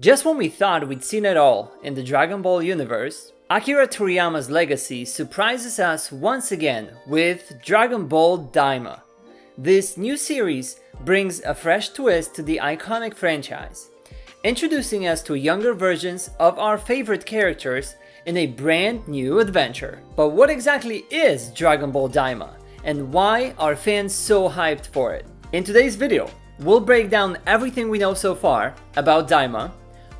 Just when we thought we'd seen it all in the Dragon Ball universe, Akira Toriyama's legacy surprises us once again with Dragon Ball Daima. This new series brings a fresh twist to the iconic franchise, introducing us to younger versions of our favorite characters in a brand new adventure. But what exactly is Dragon Ball Daima, and why are fans so hyped for it? In today's video, we'll break down everything we know so far about Daima,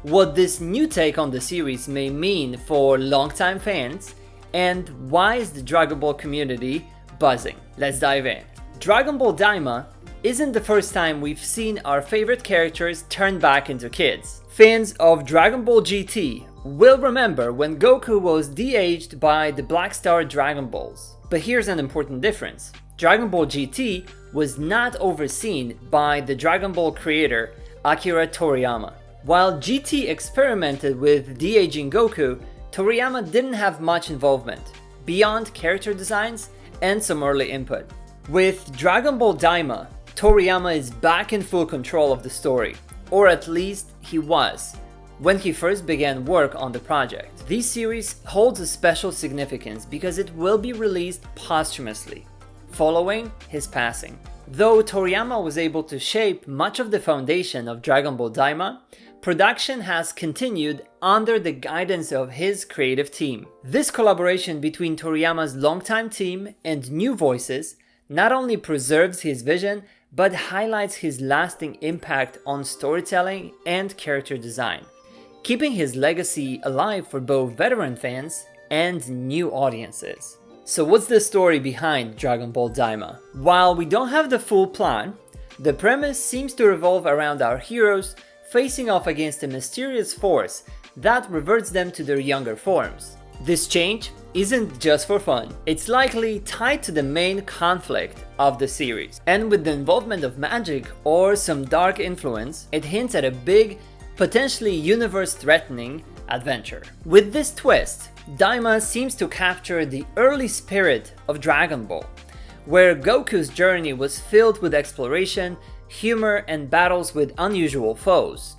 what this new take on the series may mean for longtime fans, and why is the Dragon Ball community buzzing. Let's dive in. Dragon Ball Daima isn't the first time we've seen our favorite characters turned back into kids. Fans of Dragon Ball GT will remember when Goku was de-aged by the Black Star Dragon Balls. But here's an important difference. Dragon Ball GT was not overseen by the Dragon Ball creator Akira Toriyama. While GT experimented with de-aging Goku, Toriyama didn't have much involvement, beyond character designs and some early input. With Dragon Ball Daima, Toriyama is back in full control of the story, or at least he was, when he first began work on the project. This series holds a special significance because it will be released posthumously, following his passing. Though Toriyama was able to shape much of the foundation of Dragon Ball Daima, production has continued under the guidance of his creative team. This collaboration between Toriyama's longtime team and new voices not only preserves his vision, but highlights his lasting impact on storytelling and character design, keeping his legacy alive for both veteran fans and new audiences. So what's the story behind Dragon Ball Daima? While we don't have the full plan, the premise seems to revolve around our heroes facing off against a mysterious force that reverts them to their younger forms. This change isn't just for fun, it's likely tied to the main conflict of the series. And with the involvement of magic or some dark influence, it hints at a big, potentially universe-threatening adventure. With this twist, Daima seems to capture the early spirit of Dragon Ball, where Goku's journey was filled with exploration, humor, and battles with unusual foes.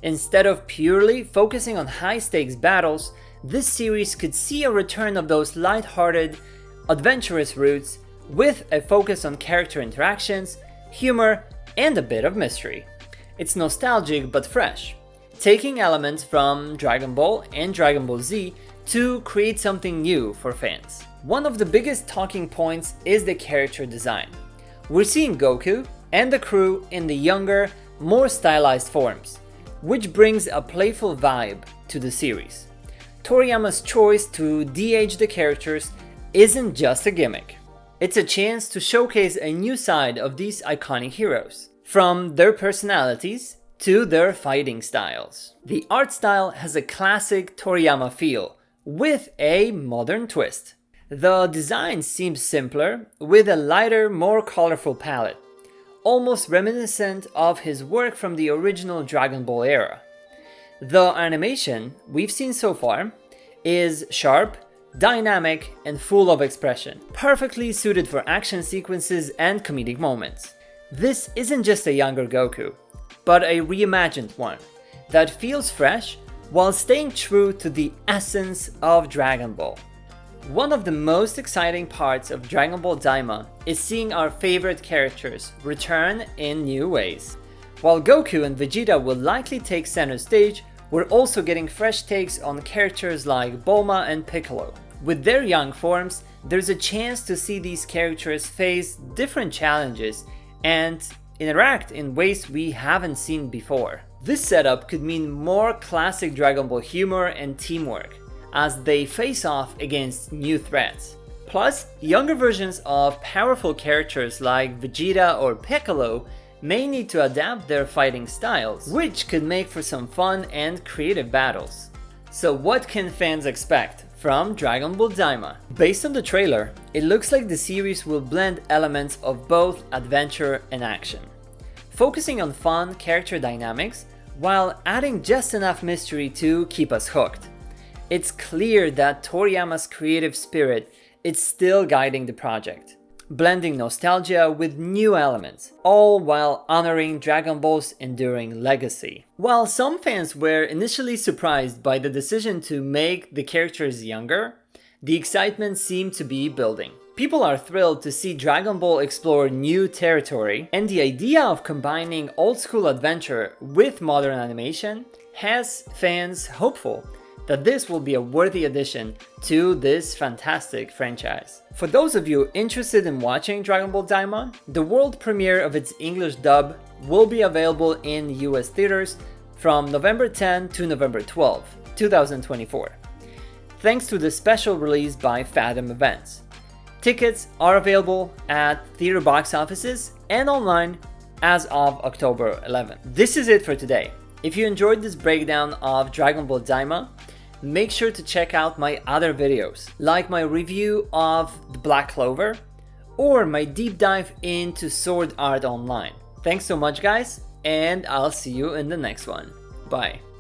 Instead of purely focusing on high-stakes battles, this series could see a return of those light-hearted, adventurous roots with a focus on character interactions, humor, and a bit of mystery. It's nostalgic but fresh, taking elements from Dragon Ball and Dragon Ball Z to create something new for fans. One of the biggest talking points is the character design. We're seeing Goku and the crew in the younger, more stylized forms, which brings a playful vibe to the series. Toriyama's choice to de-age the characters isn't just a gimmick. It's a chance to showcase a new side of these iconic heroes, from their personalities to their fighting styles. The art style has a classic Toriyama feel, with a modern twist. The design seems simpler, with a lighter, more colorful palette, almost reminiscent of his work from the original Dragon Ball era. The animation we've seen so far is sharp, dynamic, and full of expression, perfectly suited for action sequences and comedic moments. This isn't just a younger Goku, but a reimagined one that feels fresh while staying true to the essence of Dragon Ball. One of the most exciting parts of Dragon Ball Daima is seeing our favorite characters return in new ways. While Goku and Vegeta will likely take center stage, we're also getting fresh takes on characters like Bulma and Piccolo. With their young forms, there's a chance to see these characters face different challenges and interact in ways we haven't seen before. This setup could mean more classic Dragon Ball humor and teamwork as they face off against new threats. Plus, younger versions of powerful characters like Vegeta or Piccolo may need to adapt their fighting styles, which could make for some fun and creative battles. So what can fans expect from Dragon Ball Daima? Based on the trailer, it looks like the series will blend elements of both adventure and action, focusing on fun character dynamics while adding just enough mystery to keep us hooked. It's clear that Toriyama's creative spirit is still guiding the project. blending nostalgia with new elements, all while honoring Dragon Ball's enduring legacy. While some fans were initially surprised by the decision to make the characters younger, the excitement seemed to be building. People are thrilled to see Dragon Ball explore new territory, and the idea of combining old-school adventure with modern animation has fans hopeful that this will be a worthy addition to this fantastic franchise. For those of you interested in watching Dragon Ball Daima, the world premiere of its English dub will be available in US theaters from November 10 to November 12, 2024. Thanks to the special release by Fathom Events. Tickets are available at theater box offices and online as of October 11. This is it for today. If you enjoyed this breakdown of Dragon Ball Daima, make sure to check out my other videos, like my review of The Black Clover or my deep dive into Sword Art Online. Thanks so much guys, and I'll see you in the next one. Bye.